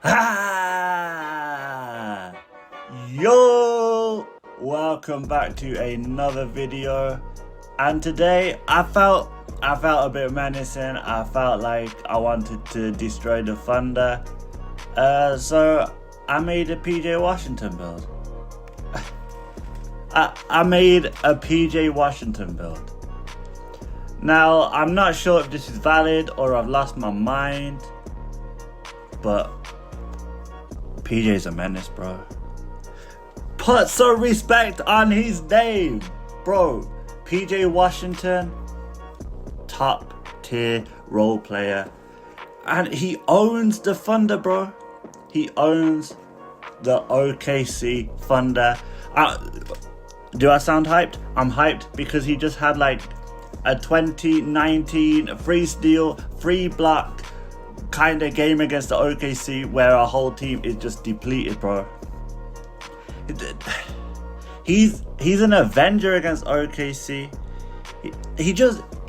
Ah! Yo! Welcome back to another video. And today I felt a bit menacing. I felt like I wanted to destroy the Thunder. So I made a PJ Washington build. I made a PJ Washington build. Now, I'm not sure if this is valid or I've lost my mind, but PJ's a menace, bro. Put some respect on his name, bro. PJ Washington, top tier role player, and he owns the Thunder, bro. He owns the OKC Thunder. Do I sound hyped? I'm hyped because he just had like a 2019 free steal, free block kind of game against the OKC where our whole team is just depleted, bro. He's an Avenger against OKC.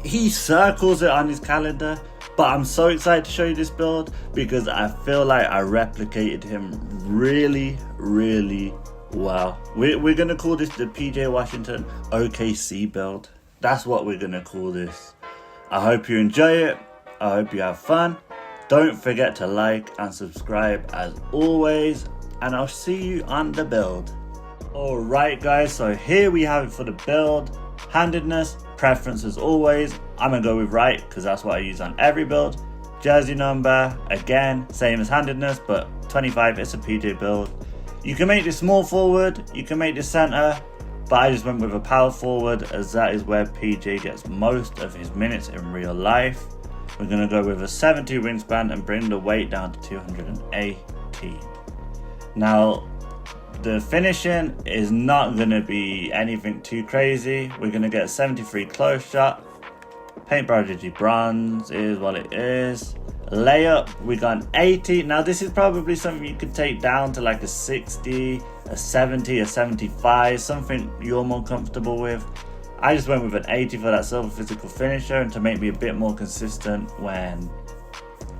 He circles it on his calendar. But I'm so excited to show you this build because I feel like I replicated him really, really well. We're gonna call this the PJ Washington OKC build. That's what we're gonna call this. I hope you enjoy it. I hope you have fun. Don't forget to like and subscribe as always, and I'll see you on the build. Alright guys, so here we have it for the build. Handedness, preference as always. I'm gonna go with right because that's what I use on every build. Jersey number, again, same as handedness, but 25, it's a PJ build. You can make this small forward, you can make this center, but I just went with a power forward as that is where PJ gets most of his minutes in real life. We're gonna go with a 70 wingspan and bring the weight down to 218. Now, the finishing is not going to be anything too crazy. We're going to get a 73 close shot. Paint prodigy bronze is what it is. Layup, we got an 80. Now this is probably something you could take down to like a 60, a 70, a 75, something you're more comfortable with. I just went with an 80 for that silver physical finisher and to make me a bit more consistent when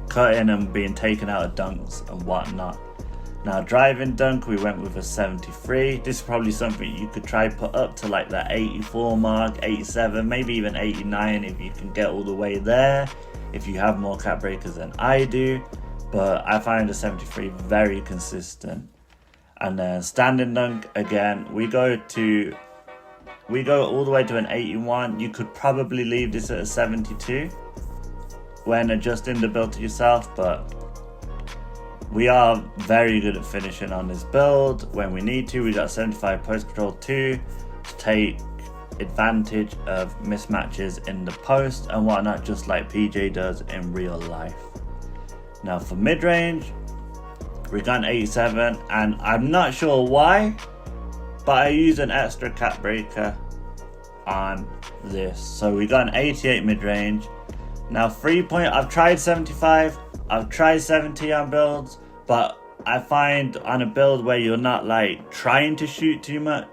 cutting and being taken out of dunks and whatnot. Now driving dunk, we went with a 73. This is probably something you could try put up to like that 84 mark, 87, maybe even 89 if you can get all the way there, if you have more cap breakers than I do. But I find a 73 very consistent. And then standing dunk, again, we go all the way to an 81. You could probably leave this at a 72 when adjusting the build to yourself, but we are very good at finishing on this build when we need to. We got 75 post control 2 to take advantage of mismatches in the post and whatnot, just like PJ does in real life. Now for mid range, we got an 87, and I'm not sure why, but I used an extra cap breaker on this. So we got an 88 mid range. Now 3-point, I've tried 75. I've tried 70 on builds, but I find on a build where you're not like trying to shoot too much,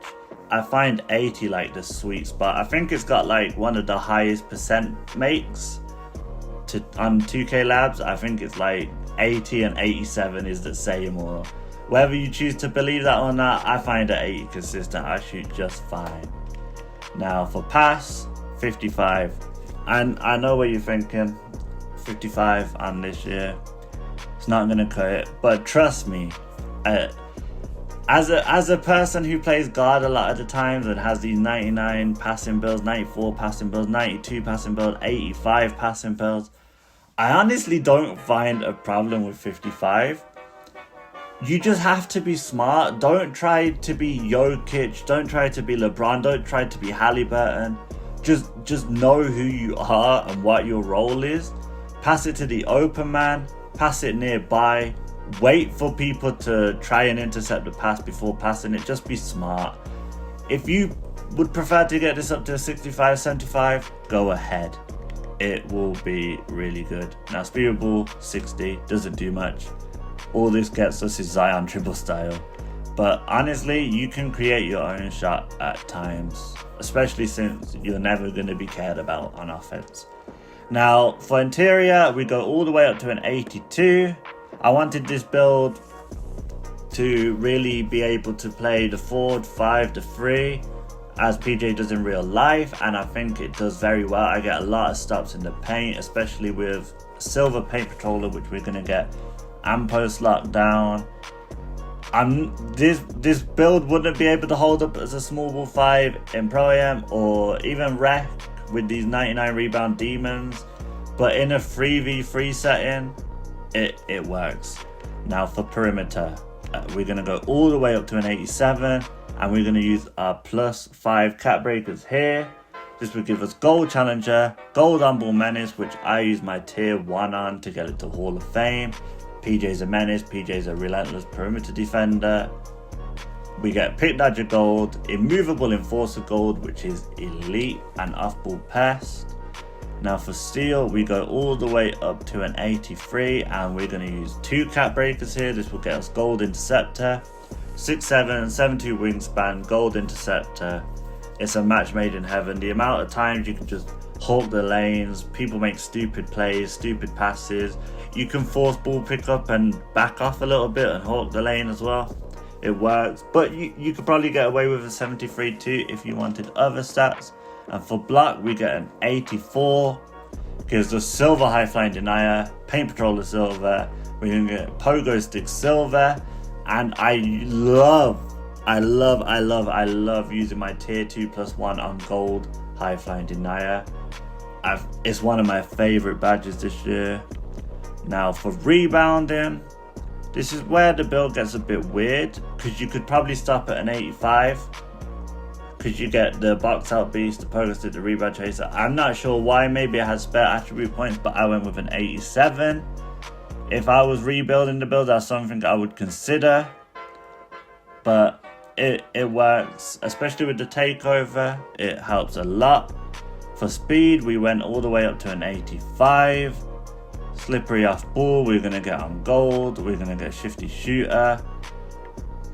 I find 80 like the sweet spot. I think it's got like one of the highest percent makes on 2K Labs. I think it's like 80 and 87 is the same, or whether you choose to believe that or not, I find at 80 consistent. I shoot just fine. Now for pass, 55. And I know what you're thinking. 55 on this year, it's not gonna cut it, but trust me, as a person who plays guard a lot of the times and has these 99 passing builds, 94 passing builds, 92 passing builds, 85 passing builds, I honestly don't find a problem with 55. You just have to be smart. Don't try to be Jokic, don't try to be LeBron, don't try to be Halliburton. Just know who you are and what your role is. Pass it to the open man, pass it nearby, wait for people to try and intercept the pass before passing it. Just be smart. If you would prefer to get this up to a 65, 75, go ahead. It will be really good. Now speedable 60 doesn't do much. All this gets us is Zion dribble style. But honestly, you can create your own shot at times, especially since you're never going to be cared about on offense. Now, for interior, we go all the way up to an 82. I wanted this build to really be able to play the 4, 5, the 3 as PJ does in real life, and I think it does very well. I get a lot of stops in the paint, especially with silver paint patroller, which we're gonna get and post lockdown. This build wouldn't be able to hold up as a small ball 5 in Pro Am or even Rec with these 99 rebound demons, but in a 3v3 setting, it works. Now for perimeter, we're gonna go all the way up to an 87. And we're going to use our +5 cap breakers here. This will give us gold challenger, gold on-ball menace, which I use my tier 1 on to get it to Hall of Fame. PJ's a menace, PJ's a relentless perimeter defender. We get pick dodger gold, immovable enforcer gold, which is elite and off-ball pest. Now for steel, we go all the way up to an 83, and we're going to use 2 cap breakers here. This will get us gold interceptor. 6'7", 7'2" wingspan, gold interceptor. It's a match made in heaven. The amount of times you can just hawk the lanes, people make stupid plays, stupid passes. You can force ball pickup and back off a little bit and hawk the lane as well. It works, but you could probably get away with a 73 too if you wanted other stats. And for block, we get an 84. Gives us silver high flying denier, paint patroller silver. We're gonna get pogo stick silver. And I love using my tier 2 +1 on gold high flying denier. It's one of my favorite badges this year. Now for rebounding, this is where the build gets a bit weird, because you could probably stop at an 85 because you get the box out beast, the pogo stick, the rebound chaser. I'm not sure why, maybe I had spare attribute points, but I went with an 87. If I was rebuilding the build, that's something I would consider, but it works, especially with the takeover. It helps a lot. For speed, we went all the way up to an 85. Slippery off ball, we're gonna get on gold. We're gonna get shifty shooter,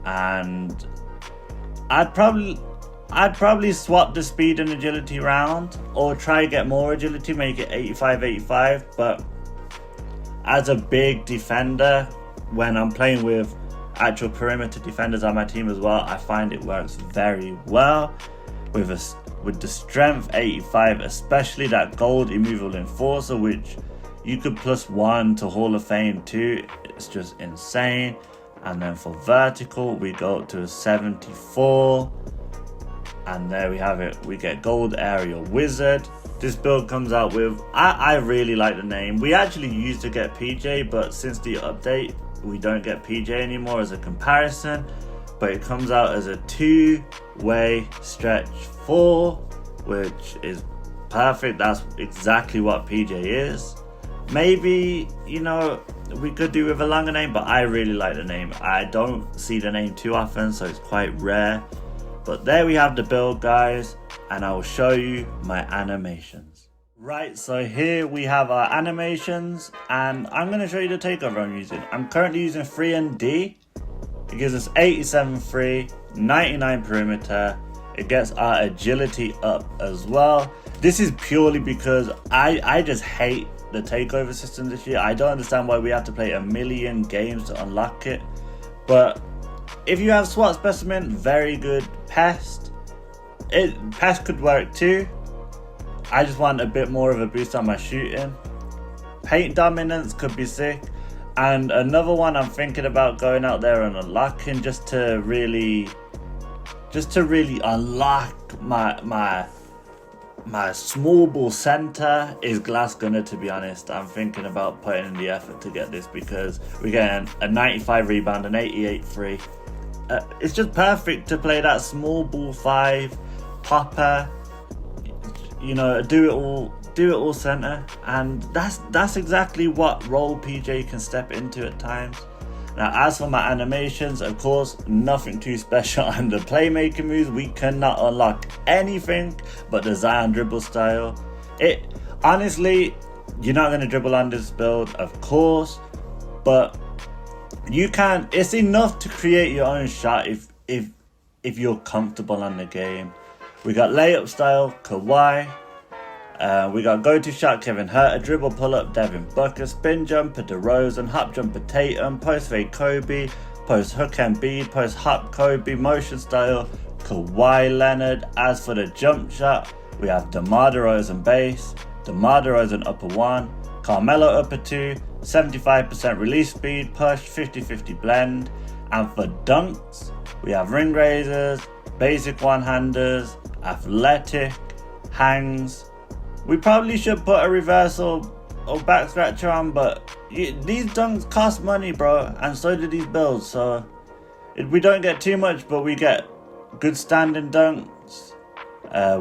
and I'd probably swap the speed and agility round, or try get more agility, make it 85, but as a big defender, when I'm playing with actual perimeter defenders on my team as well, I find it works very well. With the strength 85, especially that gold immovable enforcer, which you could +1 to Hall of Fame too. It's just insane. And then for vertical, we go up to a 74. And there we have it. We get gold aerial wizard. This build comes out with, I really like the name. We actually used to get PJ, but since the update, we don't get PJ anymore as a comparison. But it comes out as a 2-way stretch 4, which is perfect. That's exactly what PJ is. Maybe, we could do with a longer name, but I really like the name. I don't see the name too often, so it's quite rare. But there we have the build, guys, and I will show you my animations. Right, so here we have our animations, and I'm going to show you the takeover I'm using. I'm currently using 3 and D. It gives us 87 free, 99 perimeter. It gets our agility up as well. This is purely because I just hate the takeover system this year. I don't understand why we have to play a million games to unlock it. But if you have SWAT specimen, very good. Pest could work too. I just want a bit more of a boost on my shooting. Paint dominance could be sick. And another one I'm thinking about going out there and unlocking just to really unlock my small ball center is Glass Gunner, to be honest. I'm thinking about putting in the effort to get this because we're getting a 95 rebound, an 88 free. It's just perfect to play that small ball 5 popper, do it all center, and that's exactly what role PJ can step into at times. Now, as for my animations, of course, nothing too special on the playmaking moves. We cannot unlock anything but the Zion dribble style. Honestly, you're not going to dribble on this build, of course, but you can. It's enough to create your own shot if you're comfortable on the game. We got layup style, Kawhi. We got go-to shot Kevin Herter, dribble pull-up Devin Booker, spin jumper DeRozan, hop jumper Tatum, post fade Kobe, post hook Embiid, post hop Kobe, motion style Kawhi Leonard. As for the jump shot, we have DeMar DeRozan base, DeMar DeRozan upper 1, Carmelo upper 2, 75% release speed, push, 50-50 blend. And for dunks, we have ring raisers, basic one-handers, athletic, hangs. We probably should put a reversal or back scratcher on, but these dunks cost money, bro, and so do these builds. So we don't get too much, but we get good standing dunks.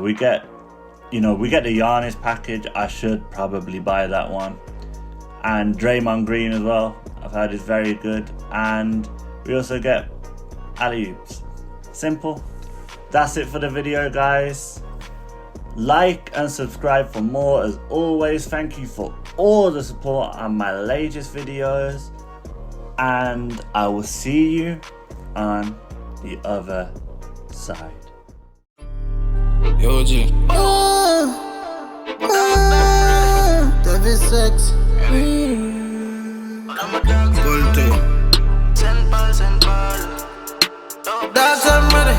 We get the Giannis package. I should probably buy that one. And Draymond Green as well, I've heard is very good. And we also get alley-oops. Simple. That's it for the video, guys. Like and subscribe for more. As always, thank you for all the support on my latest videos, and I will see you on the other side. Yo, G. David Sex. Gold 10% ball. Dogs, I'm ready.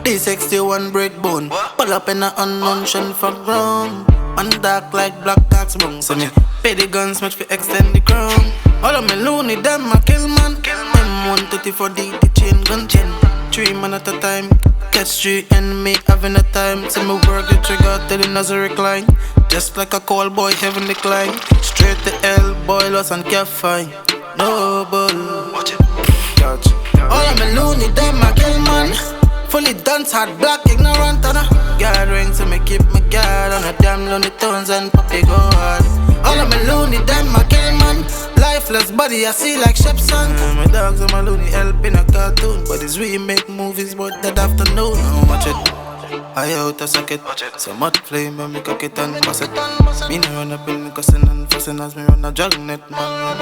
D61 breakbone. Pull up in a unknown shun for ground. On dark like black cocks bung. So me pay the guns much for extend the crown. All of me loony, them a kill man. M134D, the chain gun chain. 3 man at a time. Catch 3 enemy having a time. So me work the trigger till the nozzle recline. Just like a call boy having the climb. Straight to hell, boilers and cap fine. Noble. Watch it. All of me loony, them a kill man. Fully dance hard, black, ignorant, and a guard ring to me keep my guard on a damn lonely tones and puppy go hard. All of me loony, them a kill man. Lifeless body, I see like Shepson. My dogs and my loony help in a cartoon, but it's we make movies, but that afternoon. Watch it, I out a socket. So much flame when me cock it and bust it. Me no run up in the cussing and fussing as me run a drag net, man.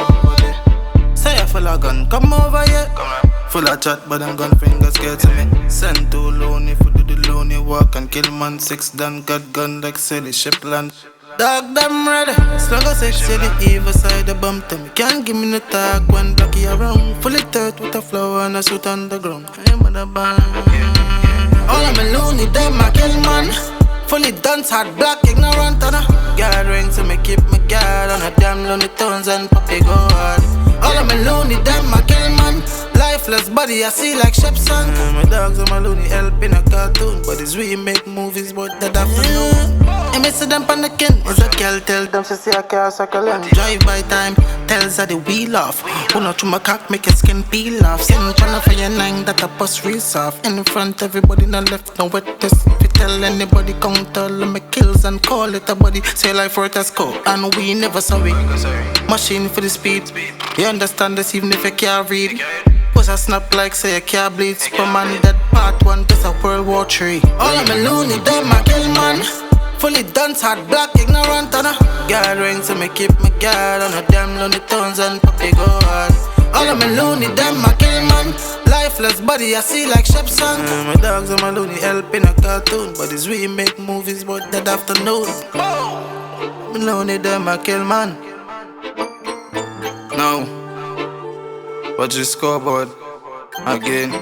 Say a full of gun, come over here. Full of chat, but them gun fingers scared to me. Send too lonely, for do the lonely walk and kill man. 6 done, got gun like silly shipland. Dog them ready. Slugger sex, see the evil side, the bump to me. Can't give me no talk when blocky around. Fully dirt with a flower and a suit on the ground. I'm on the band. All of me lonely, them a kill man. Fully dance hard, black, ignorant, and a guard ring to me keep my guard on a damn lonely tones and puppy go hard. All of me loony, them a kill man. Lifeless body, I see like Shepson. My dogs and my loony help in a cartoon, but it's we make movies, but that afternoon. I miss them on the kin. Is a girl tell them she see a car circle and drive by time. Tells her the wheel off. Who not to my cock, make your skin peel off. Send China for your 9 that a bus race off. In front, everybody in the left, no wet test. If you tell anybody, count all of my kills and call it a body. Say life for it as score, and we never sorry. Machine for the speed. You understand this even if you can't read. Push a snap like say you can't bleed. Superman dead part 1, this a World War 3. All of me loony, them a kill man. Fully dance hard, black, ignorant, and a guard ring to me keep my guard on a damn lonely tones and puppy go hard. All of me loony, them a kill man. Lifeless body, I see like Shepson. My dogs and my loony help in a cartoon, but it's we make movies, but that afternoon. Me loony, them a kill man. Now, watch the scoreboard again.